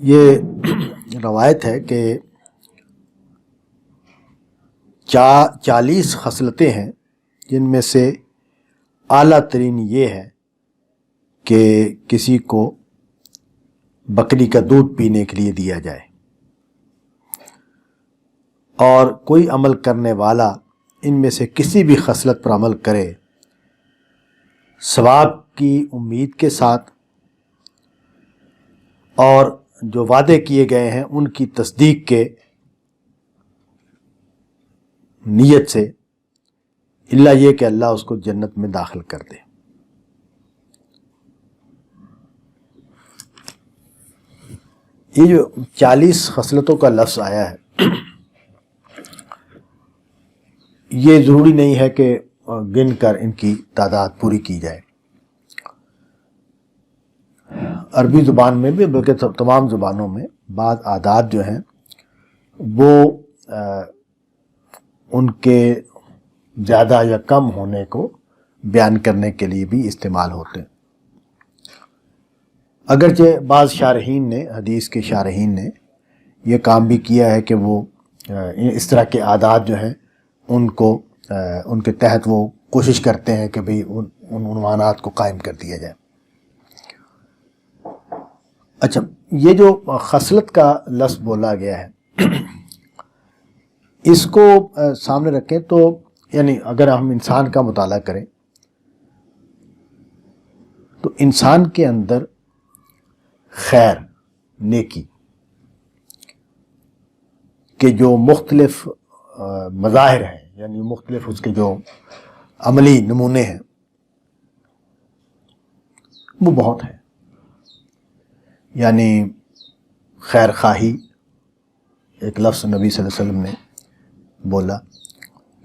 یہ روایت ہے کہ 40 خصلتیں ہیں جن میں سے اعلیٰ ترین یہ ہے کہ کسی کو بکری کا دودھ پینے کے لیے دیا جائے، اور کوئی عمل کرنے والا ان میں سے کسی بھی خصلت پر عمل کرے ثواب کی امید کے ساتھ اور جو وعدے کیے گئے ہیں ان کی تصدیق کے نیت سے، الا یہ کہ اللہ اس کو جنت میں داخل کر دے۔ یہ جو 40 خصلتوں کا لفظ آیا ہے، یہ ضروری نہیں ہے کہ گن کر ان کی تعداد پوری کی جائے۔ عربی زبان میں بھی بلکہ تمام زبانوں میں بعض عادات جو ہیں وہ ان کے زیادہ یا کم ہونے کو بیان کرنے کے لیے بھی استعمال ہوتے ہیں۔ اگرچہ بعض شارحین نے، حدیث کے شارحین نے یہ کام بھی کیا ہے کہ وہ اس طرح کے عادات جو ہیں ان کے تحت وہ کوشش کرتے ہیں کہ بھئی ان عنوانات کو قائم کر دیا جائے۔ اچھا، یہ جو خصلت کا لفظ بولا گیا ہے، اس کو سامنے رکھیں تو یعنی اگر ہم انسان کا مطالعہ کریں تو انسان کے اندر خیر، نیکی کے جو مختلف مظاہر ہیں، یعنی مختلف اس کے جو عملی نمونے ہیں، وہ بہت ہیں۔ یعنی خیر خواہی ایک لفظ نبی صلی اللہ علیہ وسلم نے بولا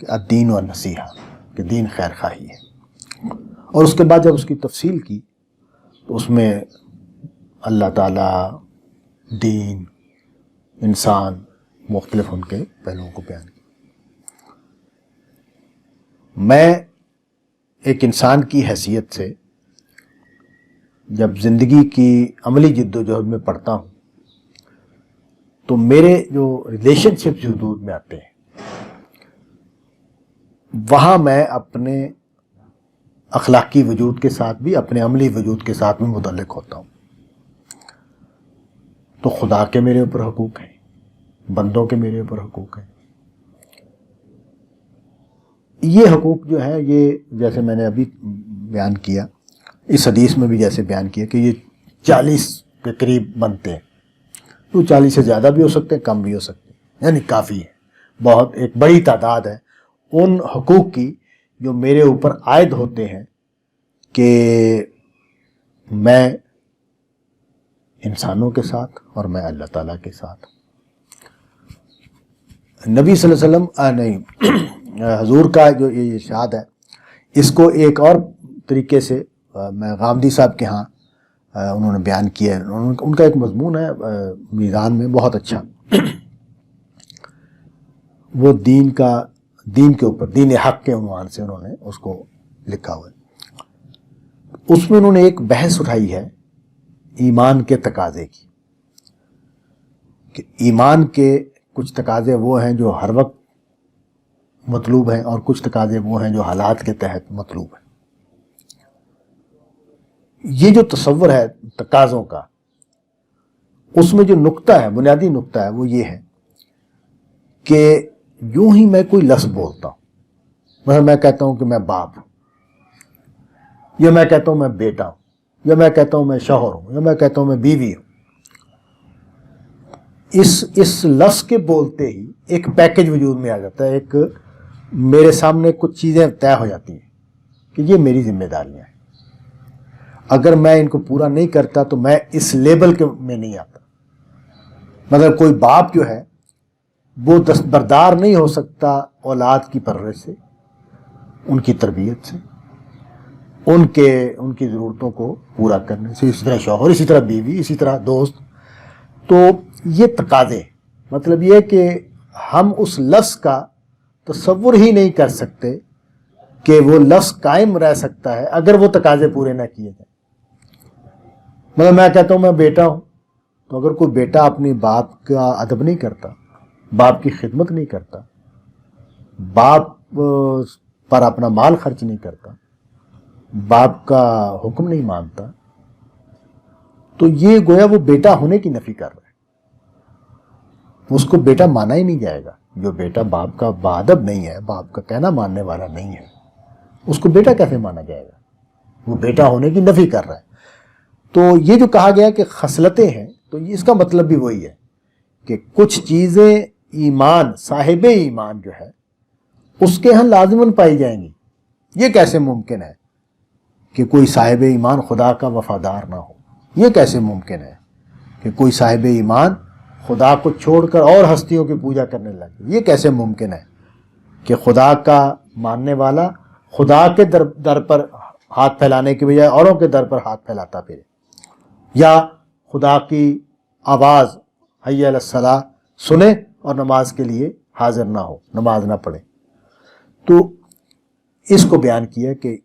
کہ الدین و نصیحہ، کہ دین خیر خواہی ہے، اور اس کے بعد جب اس کی تفصیل کی تو اس میں اللہ تعالیٰ، دین، انسان، مختلف ان کے پہلوؤں کو بیان کیا۔ میں ایک انسان کی حیثیت سے جب زندگی کی عملی جد و جہد میں پڑھتا ہوں تو میرے جو ریلیشن شپ جو حدود میں آتے ہیں وہاں میں اپنے اخلاقی وجود کے ساتھ بھی، اپنے عملی وجود کے ساتھ بھی متعلق ہوتا ہوں۔ تو خدا کے میرے اوپر حقوق ہیں، بندوں کے میرے اوپر حقوق ہیں۔ یہ حقوق جو ہے، یہ جیسے میں نے ابھی بیان کیا، اس حدیث میں بھی جیسے بیان کیا کہ یہ 40 کے قریب بنتے ہیں۔ تو 40 سے زیادہ بھی ہو سکتے ہیں، کم بھی ہو سکتے ہیں، یعنی کافی ہے، بہت ایک بڑی تعداد ہے ان حقوق کی جو میرے اوپر عائد ہوتے ہیں کہ میں انسانوں کے ساتھ اور میں اللہ تعالیٰ کے ساتھ۔ نبی صلی اللہ علیہ وسلم حضور کا جو یہ ارشاد ہے، اس کو ایک اور طریقے سے میں غامدی صاحب کے ہاں انہوں نے بیان کیا ہے۔ ان کا ایک مضمون ہے میزان میں بہت اچھا، وہ دین کے اوپر، دین حق کے عنوان سے انہوں نے اس کو لکھا ہوا ہے۔ اس میں انہوں نے ایک بحث اٹھائی ہے ایمان کے تقاضے کی، کہ ایمان کے کچھ تقاضے وہ ہیں جو ہر وقت مطلوب ہیں، اور کچھ تقاضے وہ ہیں جو حالات کے تحت مطلوب ہیں۔ یہ جو تصور ہے تقاضوں کا، اس میں جو نقطہ ہے، بنیادی نقطہ ہے، وہ یہ ہے کہ یوں ہی میں کوئی لفظ بولتا ہوں، مثلا میں کہتا ہوں کہ میں باپ ہوں، یا میں کہتا ہوں میں بیٹا ہوں، یا میں کہتا ہوں میں شوہر ہوں، یا میں کہتا ہوں میں بیوی ہوں، اس لفظ کے بولتے ہی ایک پیکج وجود میں آ جاتا ہے، ایک میرے سامنے کچھ چیزیں طے ہو جاتی ہیں کہ یہ میری ذمہ داریاں ہیں۔ اگر میں ان کو پورا نہیں کرتا تو میں اس لیبل کے میں نہیں آتا۔ مطلب کوئی باپ جو ہے وہ دستبردار نہیں ہو سکتا اولاد کی پرورش سے، ان کی تربیت سے، ان کی ضرورتوں کو پورا کرنے سے، اسی طرح شوہر، اسی طرح بیوی، اسی طرح دوست۔ تو یہ تقاضے، مطلب یہ کہ ہم اس لفظ کا تصور ہی نہیں کر سکتے کہ وہ لفظ قائم رہ سکتا ہے اگر وہ تقاضے پورے نہ کیے جائیں۔ مطلب میں کہتا ہوں میں بیٹا ہوں تو اگر کوئی بیٹا اپنے باپ کا ادب نہیں کرتا، باپ کی خدمت نہیں کرتا، باپ پر اپنا مال خرچ نہیں کرتا، باپ کا حکم نہیں مانتا، تو یہ گویا وہ بیٹا ہونے کی نفی کر رہا ہے، اس کو بیٹا مانا ہی نہیں جائے گا۔ جو بیٹا باپ کا باادب نہیں ہے، باپ کا کہنا ماننے والا نہیں ہے، اس کو بیٹا کیسے مانا جائے گا؟ وہ بیٹا ہونے کی نفی کر رہا ہے۔ تو یہ جو کہا گیا کہ خصلتیں ہیں، تو اس کا مطلب بھی وہی ہے کہ کچھ چیزیں ایمان، صاحب ایمان جو ہے اس کے ہاں لازماً پائی جائیں گی۔ یہ کیسے ممکن ہے کہ کوئی صاحب ایمان خدا کا وفادار نہ ہو؟ یہ کیسے ممکن ہے کہ کوئی صاحب ایمان خدا کو چھوڑ کر اور ہستیوں کی پوجا کرنے لگے؟ یہ کیسے ممکن ہے کہ خدا کا ماننے والا خدا کے در پر ہاتھ پھیلانے کی بجائے اوروں کے در پر ہاتھ پھیلاتا پھرے، یا خدا کی آواز حی علی الصلاۃ سنے اور نماز کے لیے حاضر نہ ہو، نماز نہ پڑھے؟ تو اس کو بیان کیا کہ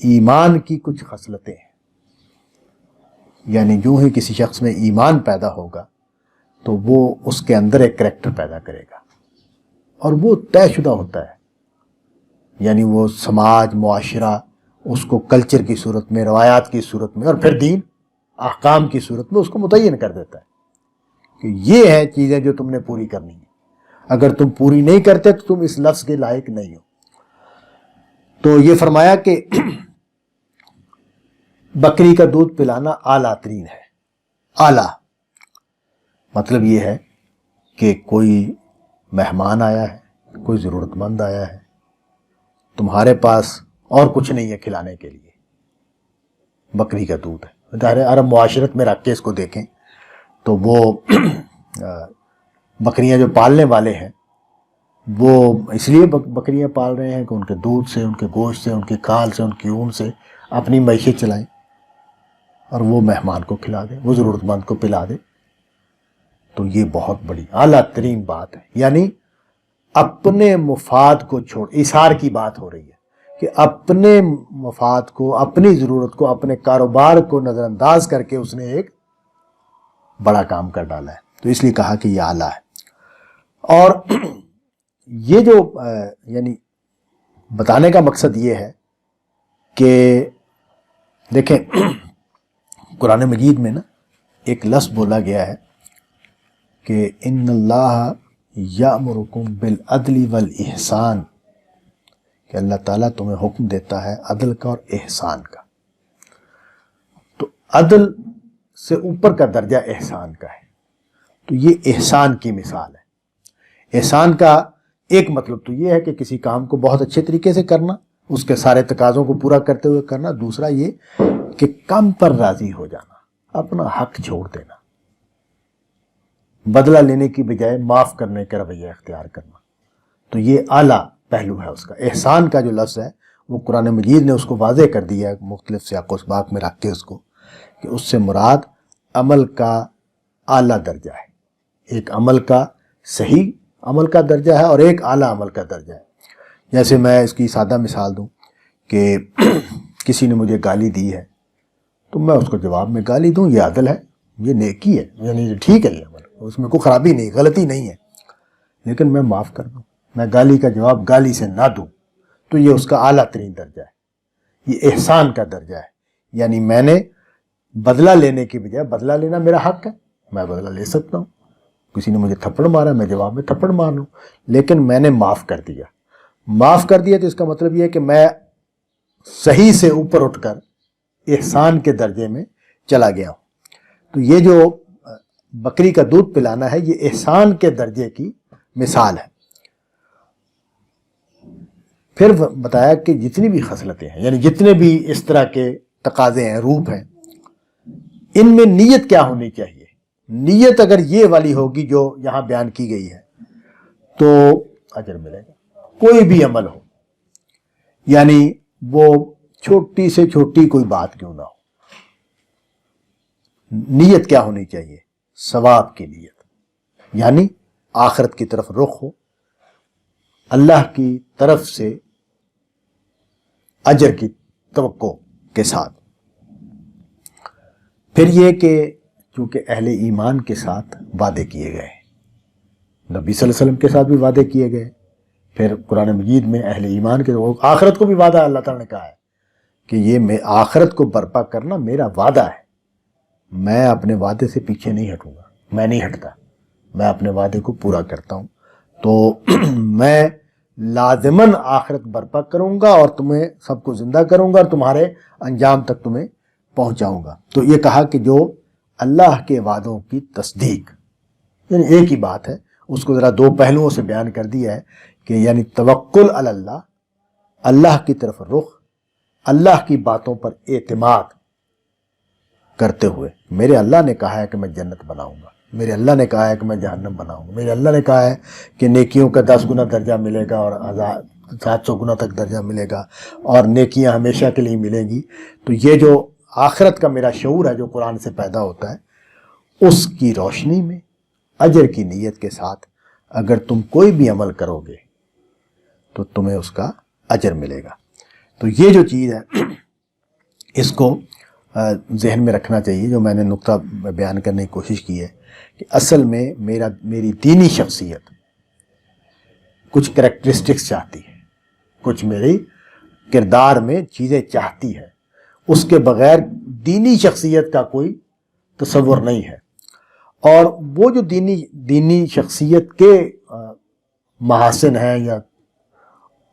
ایمان کی کچھ خصلتیں ہیں، یعنی جو ہی کسی شخص میں ایمان پیدا ہوگا تو وہ اس کے اندر ایک کریکٹر پیدا کرے گا، اور وہ طے شدہ ہوتا ہے، یعنی وہ سماج، معاشرہ اس کو کلچر کی صورت میں، روایات کی صورت میں، اور پھر دین احکام کی صورت میں اس کو متعین کر دیتا ہے کہ یہ ہیں چیزیں جو تم نے پوری کرنی ہیں، اگر تم پوری نہیں کرتے تو تم اس لفظ کے لائق نہیں ہو۔ تو یہ فرمایا کہ بکری کا دودھ پلانا اعلیٰ ترین ہے۔ اعلیٰ مطلب یہ ہے کہ کوئی مہمان آیا ہے، کوئی ضرورت مند آیا ہے، تمہارے پاس اور کچھ نہیں ہے کھلانے کے لیے، بکری کا دودھ ہے۔ عرب معاشرت میں رکھ کے اس کو دیکھیں تو وہ بکریاں جو پالنے والے ہیں وہ اس لیے بکریاں پال رہے ہیں کہ ان کے دودھ سے، ان کے گوشت سے، ان کی کھال سے، ان کی اون سے اپنی معیشت چلائیں، اور وہ مہمان کو کھلا دے، وہ ضرورت مند کو پلا دے۔ تو یہ بہت بڑی اعلیٰ ترین بات ہے، یعنی اپنے مفاد کو چھوڑ، ایثار کی بات ہو رہی ہے کہ اپنے مفاد کو، اپنی ضرورت کو، اپنے کاروبار کو نظر انداز کر کے اس نے ایک بڑا کام کر ڈالا ہے، تو اس لیے کہا کہ یہ اعلیٰ ہے۔ اور یہ جو یعنی بتانے کا مقصد یہ ہے کہ دیکھیں قرآن مجید میں نا ایک لفظ بولا گیا ہے کہ ان اللہ یأمرکم بالعدل والاحسان، کہ اللہ تعالیٰ تمہیں حکم دیتا ہے عدل کا اور احسان کا۔ تو عدل سے اوپر کا درجہ احسان کا ہے، تو یہ احسان کی مثال ہے۔ احسان کا ایک مطلب تو یہ ہے کہ کسی کام کو بہت اچھے طریقے سے کرنا، اس کے سارے تقاضوں کو پورا کرتے ہوئے کرنا۔ دوسرا یہ کہ کم پر راضی ہو جانا، اپنا حق چھوڑ دینا، بدلہ لینے کی بجائے معاف کرنے کا رویہ اختیار کرنا۔ تو یہ اعلیٰ پہلو ہے اس کا۔ احسان کا جو لفظ ہے وہ قرآن مجید نے اس کو واضح کر دیا ہے مختلف سیاق و اسباق میں رکھ کے اس کو، کہ اس سے مراد عمل کا اعلیٰ درجہ ہے، ایک عمل کا صحیح عمل کا درجہ ہے اور ایک اعلیٰ عمل کا درجہ ہے۔ جیسے میں اس کی سادہ مثال دوں کہ کسی نے مجھے گالی دی ہے تو میں اس کو جواب میں گالی دوں، یہ عدل ہے، یہ نیکی ہے، یعنی ٹھیک ہے، یہ عمل اس میں کوئی خرابی نہیں، غلطی نہیں ہے، لیکن میں معاف کر دوں، میں گالی کا جواب گالی سے نہ دوں، تو یہ اس کا اعلیٰ ترین درجہ ہے، یہ احسان کا درجہ ہے۔ یعنی میں نے بدلہ لینے کی بجائے، بدلہ لینا میرا حق ہے، میں بدلہ لے سکتا ہوں، کسی نے مجھے تھپڑ مارا میں جواب میں تھپڑ مار لوں، لیکن میں نے معاف کر دیا۔ معاف کر دیا تو اس کا مطلب یہ ہے کہ میں صحیح سے اوپر اٹھ کر احسان کے درجے میں چلا گیا ہوں۔ تو یہ جو بکری کا دودھ پلانا ہے یہ احسان کے درجے کی مثال ہے۔ پھر بتایا کہ جتنی بھی خصلتیں ہیں، یعنی جتنے بھی اس طرح کے تقاضے ہیں، روپ ہیں، ان میں نیت کیا ہونی چاہیے؟ نیت اگر یہ والی ہوگی جو یہاں بیان کی گئی ہے تو اجر ملے گا، کوئی بھی عمل ہو، یعنی وہ چھوٹی سے چھوٹی کوئی بات کیوں نہ ہو، نیت کیا ہونی چاہیے؟ ثواب کی نیت، یعنی آخرت کی طرف رخ ہو، اللہ کی طرف سے اجر کی توقع کے ساتھ۔ پھر یہ کہ چونکہ اہل ایمان کے ساتھ وعدے کیے گئے، نبی صلی اللہ علیہ وسلم کے ساتھ بھی وعدے کیے گئے، پھر قرآن مجید میں اہل ایمان کے آخرت کو بھی وعدہ اللہ تعالیٰ نے کہا ہے کہ یہ میں آخرت کو برپا کرنا میرا وعدہ ہے، میں اپنے وعدے سے پیچھے نہیں ہٹوں گا، میں نہیں ہٹتا، میں اپنے وعدے کو پورا کرتا ہوں، تو میں لازماً آخرت برپا کروں گا اور تمہیں سب کو زندہ کروں گا اور تمہارے انجام تک تمہیں پہنچاؤں گا۔ تو یہ کہا کہ جو اللہ کے وعدوں کی تصدیق، یعنی ایک ہی بات ہے، اس کو ذرا دو پہلوؤں سے بیان کر دیا ہے کہ یعنی توکل علی اللہ، اللہ کی طرف رخ، اللہ کی باتوں پر اعتماد کرتے ہوئے، میرے اللہ نے کہا ہے کہ میں جنت بناؤں گا، میرے اللہ نے کہا ہے کہ میں جہنم بناؤں گا، میرے اللہ نے کہا ہے کہ نیکیوں کا 10 گنا درجہ ملے گا اور 700 گنا تک درجہ ملے گا اور نیکیاں ہمیشہ کے لیے ملیں گی۔ تو یہ جو آخرت کا میرا شعور ہے جو قرآن سے پیدا ہوتا ہے، اس کی روشنی میں اجر کی نیت کے ساتھ اگر تم کوئی بھی عمل کرو گے تو تمہیں اس کا اجر ملے گا۔ تو یہ جو چیز ہے اس کو ذہن میں رکھنا چاہیے، جو میں نے نقطہ بیان کرنے کی کوشش کی ہے کہ اصل میں میری دینی شخصیت کچھ کریکٹرسٹکس چاہتی ہے، کچھ میری کردار میں چیزیں چاہتی ہے، اس کے بغیر دینی شخصیت کا کوئی تصور نہیں ہے۔ اور وہ جو دینی شخصیت کے محاسن ہیں یا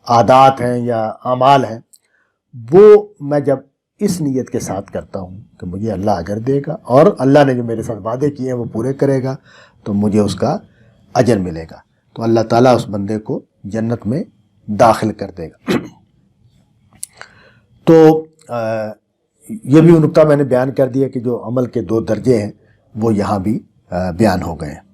عادات ہیں یا اعمال ہیں، وہ میں جب اس نیت کے ساتھ کرتا ہوں کہ مجھے اللہ اجر دے گا اور اللہ نے جو میرے ساتھ وعدے کیے ہیں وہ پورے کرے گا تو مجھے اس کا اجر ملے گا، تو اللہ تعالیٰ اس بندے کو جنت میں داخل کر دے گا۔ تو یہ بھی نقطہ میں نے بیان کر دیا کہ جو عمل کے 2 درجے ہیں وہ یہاں بھی بیان ہو گئے ہیں۔